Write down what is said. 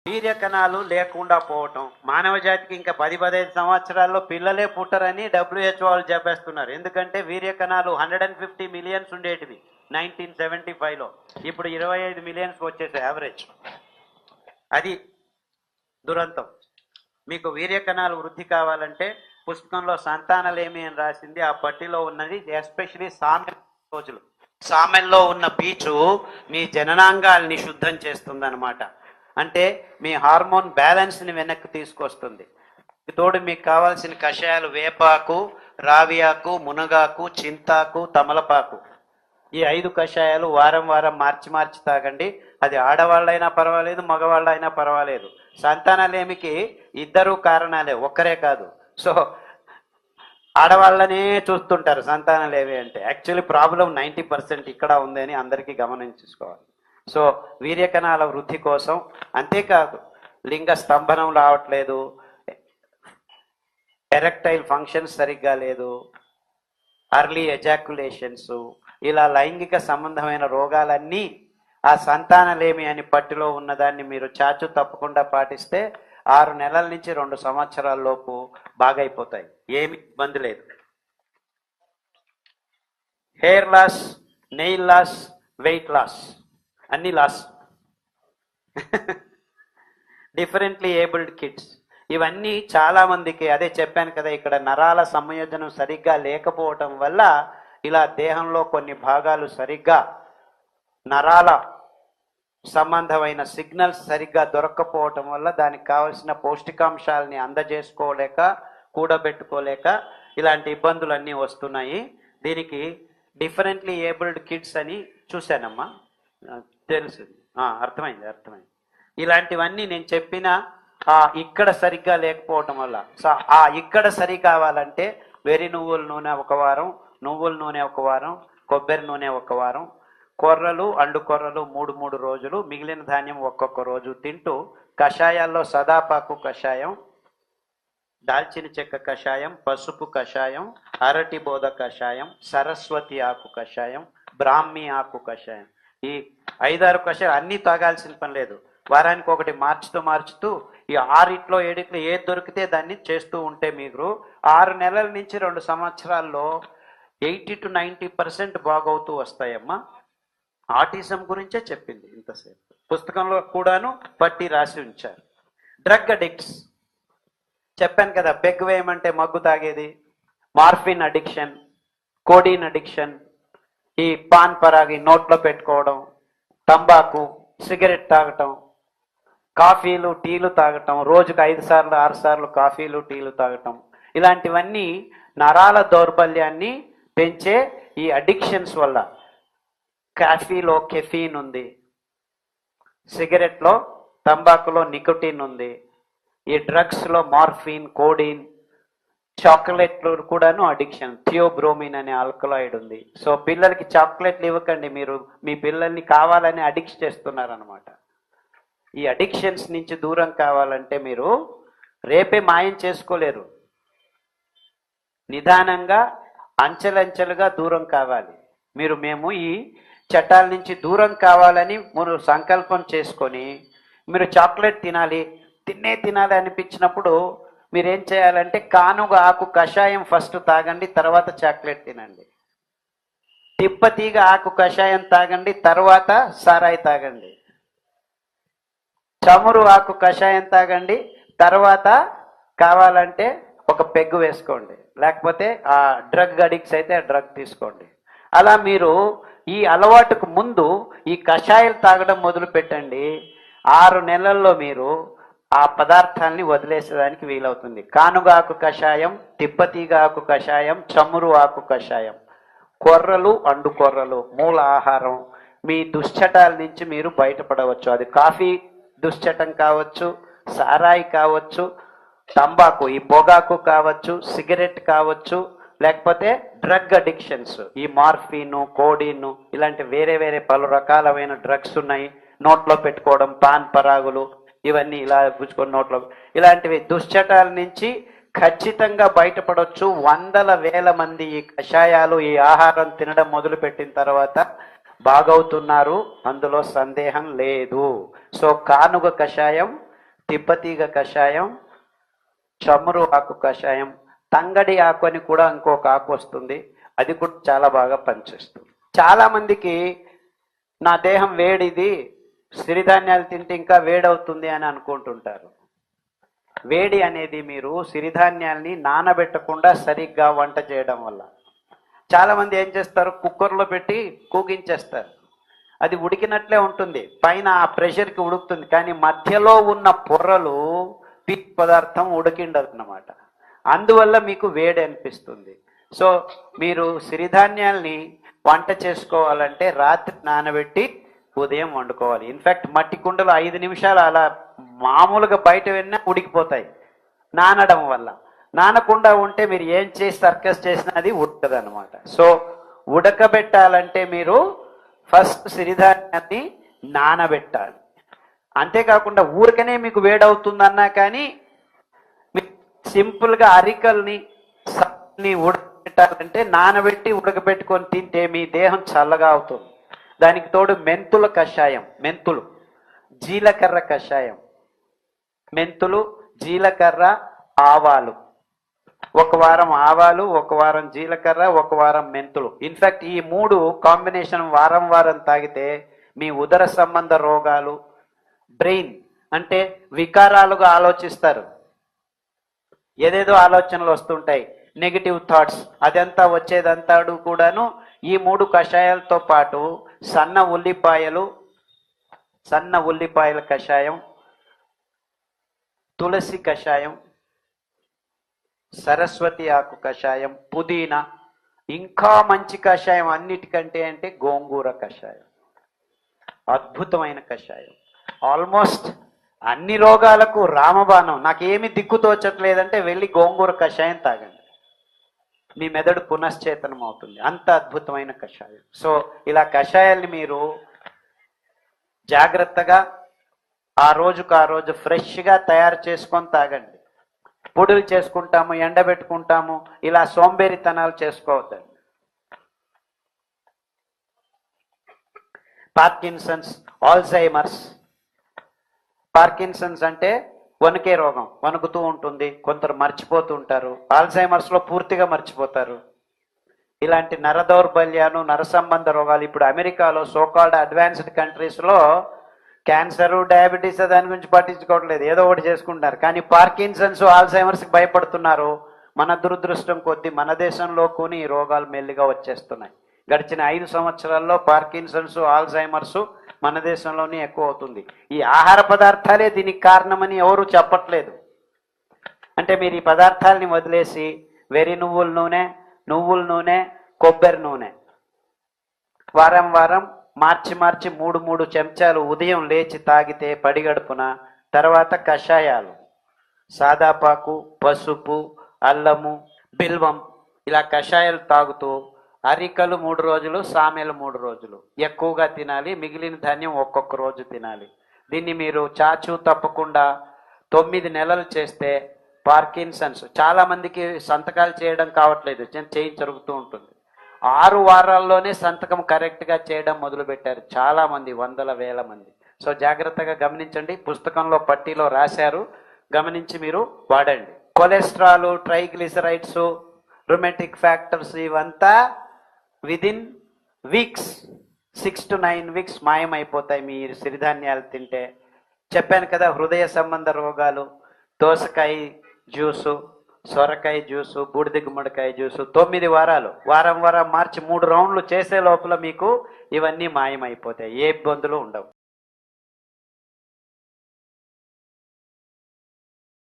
వీర్య కణాలు లేకుండా పోవటం, మానవ జాతికి ఇంకా 10-15 సంవత్సరాల్లో పిల్లలే పుట్టరని WHO వాళ్ళు చెప్పేస్తున్నారు. ఎందుకంటే వీర్య కణాలు 150 మిలియన్స్ ఉండేటివి 1975లో, ఇప్పుడు 25 మిలియన్స్ వచ్చేసాయి యావరేజ్. అది దురంతం. మీకు వీర్య కణాలు వృద్ధి కావాలంటే పుస్తకంలో సంతానలేమి అని రాసింది, ఆ పట్టిలో ఉన్నది ఎస్పెషలీ సామెల్ రోజులు. సామెల్లో ఉన్న పీచు మీ జననాంగాల్ని శుద్ధం చేస్తుందన్నమాట. అంటే మీ హార్మోన్ బ్యాలెన్స్ని వెనక్కి తీసుకొస్తుంది. తోడు మీకు కావాల్సిన కషాయాలు వేపాకు, రావియాకు, మునగాకు, చింతాకు, తమలపాకు, ఈ 5 కషాయాలు వారం వారం మార్చి తాగండి. అది ఆడవాళ్ళైనా పర్వాలేదు, మగవాళ్ళైనా పర్వాలేదు. సంతానలేమికి 2 కారణాలే, ఒక్కరే కాదు. సో ఆడవాళ్ళనే చూస్తుంటారు సంతానలేమి అంటే. యాక్చువల్లీ ప్రాబ్లం 90% ఇక్కడ ఉంది అని అందరికీ గమనించుకోవాలి. సో వీర్యకణాల వృద్ధి కోసం, అంతేకాదు లింగ స్తంభనం రావట్లేదు, ఎరెక్టైల్ ఫంక్షన్స్ సరిగ్గా లేదు, అర్లీ ఎజాక్యులేషన్స్, ఇలా లైంగిక సంబంధమైన రోగాలన్నీ ఆ సంతానలేమి అని పట్టిలో ఉన్నదాన్ని మీరు చాచు తప్పకుండా పాటిస్తే 6 నెలల నుంచి 2 సంవత్సరాల లోపు బాగైపోతాయి. ఏమి ఇబ్బంది లేదు. Hair loss, nail loss, weight loss, అన్ని లాస్. డిఫరెంట్లీ ఏబుల్డ్ కిడ్స్, ఇవన్నీ చాలా మందికి, అదే చెప్పాను కదా, ఇక్కడ నరాల సంయోజనం సరిగ్గా లేకపోవటం వల్ల ఇలా దేహంలో కొన్ని భాగాలు సరిగ్గా నరాల సంబంధమైన సిగ్నల్స్ సరిగ్గా దొరక్కపోవటం వల్ల దానికి కావలసిన పౌష్టికాంశాలని అందజేసుకోలేక, కూడబెట్టుకోలేక ఇలాంటి ఇబ్బందులన్నీ వస్తున్నాయి. దీనికి డిఫరెంట్లీ ఏబుల్డ్ కిడ్స్ అని చూశానమ్మా, తెలుసు, అర్థమైంది. ఇలాంటివన్నీ నేను చెప్పిన ఇక్కడ సరిగ్గా లేకపోవటం వల్ల. సో ఇక్కడ సరి కావాలంటే వెర్రి నువ్వుల నూనె 1 వారం, నువ్వుల నూనె 1 వారం, కొబ్బరి నూనె 1 వారం, కొర్రలు, అండు కొర్రలు 3 రోజులు, మిగిలిన ధాన్యం ఒక్కొక్క రోజు తింటూ, కషాయాల్లో సదాపాకు కషాయం, దాల్చిన చెక్క కషాయం, పసుపు కషాయం, అరటి బోధ కషాయం, సరస్వతి ఆకు కషాయం, బ్రాహ్మి ఆకు కషాయం, ఈ 5-6 కషాయం అన్నీ తాగాల్సిన పని లేదు. వారానికి ఒకటి మార్చుతూ ఈ 6 7 ఏది దొరికితే దాన్ని చేస్తూ ఉంటే మీరు 6 నెలల నుంచి 2 సంవత్సరాల్లో 80 to 90% బాగవుతూ వస్తాయమ్మా. ఆటిజం గురించే చెప్పింది ఇంతసేపు, పుస్తకంలో కూడాను పట్టి రాసి ఉంచారు. డ్రగ్ అడిక్ట్స్ చెప్పాను కదా, పెగ్ వేయమంటే మగ్గు తాగేది, మార్ఫిన్ అడిక్షన్, కోడీన్ అడిక్షన్, ఈ పాన్ పరాగి నోట్లో పెట్టుకోవడం, తంబాకు, సిగరెట్ తాగటం, కాఫీలు, టీలు తాగటం, రోజుకు 5 సార్లు 6 సార్లు కాఫీలు, టీలు తాగటం, ఇలాంటివన్నీ నరాల దౌర్బల్యాన్ని పెంచే ఈ అడిక్షన్స్ వల్ల. కాఫీలో కెఫీన్ ఉంది, సిగరెట్లో, తంబాకులో నికోటిన్ ఉంది, ఈ డ్రగ్స్లో మార్ఫిన్, కోడిన్, చాక్లెట్లు కూడాను అడిక్షన్, థియోబ్రోమిన్ అనే ఆల్కలాయిడ్ ఉంది. సో పిల్లలకి చాక్లెట్లు ఇవ్వకండి, మీరు మీ పిల్లల్ని కావాలని అడిక్ట్ చేస్తున్నారనమాట. ఈ అడిక్షన్స్ నుంచి దూరం కావాలంటే మీరు రేపే మాయం చేసుకోలేరు, నిదానంగా అంచెలంచెలుగా దూరం కావాలి. మేము ఈ చట్టాల నుంచి దూరం కావాలని మీరు సంకల్పం చేసుకొని, మీరు చాక్లెట్ తినాలి అనిపించినప్పుడు మీరేం చేయాలంటే కానుగ ఆకు కషాయం ఫస్ట్ తాగండి, తర్వాత చాక్లెట్ తినండి. తిప్పతీగ ఆకు కషాయం తాగండి, తర్వాత సారాయి తాగండి. చమురు ఆకు కషాయం తాగండి, తర్వాత కావాలంటే ఒక పెగ్గు వేసుకోండి, లేకపోతే ఆ డ్రగ్ అడిక్ట్స్ అయితే ఆ డ్రగ్ తీసుకోండి. అలా మీరు ఈ అలవాటుకు ముందు ఈ కషాయాలు తాగడం మొదలు పెట్టండి. 6 నెలల్లో మీరు ఆ పదార్థాలని వదిలేసేదానికి వీలవుతుంది. కానుగ ఆకు కషాయం, తిప్పతీగ ఆకు కషాయం, చమురు ఆకు కషాయం, కొర్రలు, అండు కొర్రలు మూల ఆహారం. మీ దుశ్చటాల నుంచి మీరు బయటపడవచ్చు. అది కాఫీ దుశ్చటం కావచ్చు, సారాయి కావచ్చు, తంబాకు ఈ పొగాకు కావచ్చు, సిగరెట్ కావచ్చు, లేకపోతే డ్రగ్ అడిక్షన్స్, ఈ మార్ఫిన్, కోడిన్, ఇలాంటి వేరే పలు రకాలమైన డ్రగ్స్ ఉన్నాయి. నోట్లో పెట్టుకోవడం, పాన్ పరాగులు, ఇవన్నీ ఇలా పుచ్చుకొని నోట్లో, ఇలాంటివి దుశ్చటాల నుంచి ఖచ్చితంగా బయటపడవచ్చు. 100,000 మంది ఈ కషాయాలు, ఈ ఆహారం తినడం మొదలు పెట్టిన తర్వాత బాగవుతున్నారు, అందులో సందేహం లేదు. సో కానుగ కషాయం, తిప్పతీగ కషాయం, చమురు ఆకు కషాయం, తంగడి ఆకు అని కూడా ఇంకొక ఆకు వస్తుంది, అది కూడా చాలా బాగా పనిచేస్తుంది. చాలా మందికి నా దేహం వేడిది, సిరిధాన్యాలు తింటే ఇంకా వేడవుతుంది అని అనుకుంటుంటారు. వేడి అనేది మీరు సిరిధాన్యాల్ని నానబెట్టకుండా సరిగ్గా వంట చేయడం వల్ల. చాలా మంది ఏం చేస్తారు, కుక్కర్లో పెట్టి కూగించేస్తారు, అది ఉడికినట్లే ఉంటుంది, పైన ఆ ప్రెషర్కి ఉడుకుతుంది, కానీ మధ్యలో ఉన్న పొర్రలు పీచు పదార్థం ఉడికిండదు అన్నమాట. అందువల్ల మీకు వేడి అనిపిస్తుంది. సో మీరు సిరిధాన్యాల్ని వంట చేసుకోవాలంటే రాత్రి నానబెట్టి ఉదయం వండుకోవాలి. ఇన్ఫ్యాక్ట్ మట్టి కుండలో 5 నిమిషాలు అలా మామూలుగా బయట వెళ్ళినా ఉడికిపోతాయి నానడం వల్ల. నానకుండా ఉంటే మీరు ఏం చేసి సర్కస్ చేసినా అది ఉడకదు అనమాట. సో ఉడకబెట్టాలంటే మీరు ఫస్ట్ సిరిధాన్యాన్ని నానబెట్టాలి. అంతేకాకుండా ఊరికనే మీకు వేడవుతుందన్నా కానీ సింపుల్గా అరికల్ని ఉడకబెట్టాలంటే నానబెట్టి ఉడకబెట్టుకొని తింటే మీ దేహం చల్లగా అవుతుంది. దానికి తోడు మెంతుల కషాయం, మెంతులు, జీలకర్ర కషాయం, మెంతులు, జీలకర్ర, ఆవాలు, ఒక వారం ఆవాలు, ఒక వారం జీలకర్ర, ఒక వారం మెంతులు. ఇన్ఫ్యాక్ట్ ఈ 3 కాంబినేషన్ వారం వారం తాగితే మీ ఉదర సంబంధ రోగాలు, బ్రెయిన్ అంటే వికారాలుగా ఆలోచిస్తారు, ఏదేదో ఆలోచనలు వస్తుంటాయి, నెగిటివ్ థాట్స్, అదంతా వచ్చేదంతాడు కూడాను ఈ 3 కషాయాలతో పాటు సన్న ఉల్లిపాయల కషాయం, తులసి కషాయం, సరస్వతి ఆకు కషాయం, పుదీనా, ఇంకా మంచి కషాయం అన్నిటికంటే అంటే గోంగూర కషాయం. అద్భుతమైన కషాయం. ఆల్మోస్ట్ అన్ని రోగాలకు రామబాణం. నాకేమి దిక్కుతోచట్లేదంటే వెళ్ళి గోంగూర కషాయం తాగండి, మీ మెదడు పునశ్చేతనం అవుతుంది. అంత అద్భుతమైన కషాయం. సో ఇలా కషాయాల్ని మీరు జాగ్రత్తగా ఆ రోజు ఫ్రెష్గా తయారు చేసుకొని తాగండి. పొడులు చేసుకుంటాము, ఎండబెట్టుకుంటాము, ఇలా సోంబేరితనాలు చేసుకోవద్దండి. Parkinson's, Alzheimer's. పార్కిన్సన్స్ అంటే వణుకే రోగం, వణుకుతూ ఉంటుంది, కొందరు మర్చిపోతూ ఉంటారు. ఆల్జైమర్స్లో పూర్తిగా మర్చిపోతారు. ఇలాంటి నర దౌర్బల్యాలు, నర సంబంధ రోగాలు ఇప్పుడు అమెరికాలో సోకాల్డ్ అడ్వాన్స్డ్ కంట్రీస్లో క్యాన్సరు, డయాబెటీస్ దాని గురించి పట్టించుకోవట్లేదు, ఏదో ఒకటి చేసుకుంటున్నారు. కానీ పార్కిన్సన్స్, ఆల్జైమర్స్కి భయపడుతున్నారు. మన దురదృష్టం కొద్దీ మన దేశంలో కొన్ని ఈ రోగాలు మెల్లిగా వచ్చేస్తున్నాయి. గడిచిన 5 సంవత్సరాల్లో పార్కిన్సన్స్, ఆల్జైమర్స్ మన దేశంలోనే ఎక్కువ అవుతుంది. ఈ ఆహార పదార్థాలే దీనికి కారణమని ఎవరు చెప్పట్లేదు. అంటే మీరు ఈ పదార్థాలని వదిలేసి వెర్రి నువ్వుల నూనె, కొబ్బరి నూనె వారం వారం మార్చి 3 చెంచాలు ఉదయం లేచి తాగితే పడిగడుపున, తర్వాత కషాయాలు, సాదాపాకు, పసుపు, అల్లము, బిల్వం, ఇలా కషాయాలు తాగుతూ అరికలు 3 రోజులు, సామెలు 3 రోజులు ఎక్కువగా తినాలి. మిగిలిన ధాన్యం ఒక్కొక్క రోజు తినాలి. దీన్ని మీరు చాచు తప్పకుండా 9 నెలలు చేస్తే పార్కిన్సన్స్, చాలా మందికి సంతకాలు చేయడం కావట్లేదు, జరుగుతూ ఉంటుంది. 6 వారాల్లోనే సంతకం కరెక్ట్గా చేయడం మొదలుపెట్టారు చాలా మంది, వందల వేల మంది. సో జాగ్రత్తగా గమనించండి, పుస్తకంలో పట్టీలో రాశారు, గమనించి మీరు వాడండి. కొలెస్ట్రాల్, ట్రైగ్లిసరైడ్స్, రొమాటిక్ ఫ్యాక్టర్స్ ఇవంతా విదిన్ వీక్స్, 6 to 9 వీక్స్ మాయమైపోతాయి మీరు సిరిధాన్యాలు తింటే. చెప్పాను కదా, హృదయ సంబంధ రోగాలు, దోసకాయ జ్యూసు, సొరకాయ జ్యూసు, బూడిద గుమ్మడికాయ జ్యూసు, 9 వారాలు, వారం మార్చి 3 రౌండ్లు చేసే లోపల మీకు ఇవన్నీ మాయమైపోతాయి, ఏ ఇబ్బందులు ఉండవు.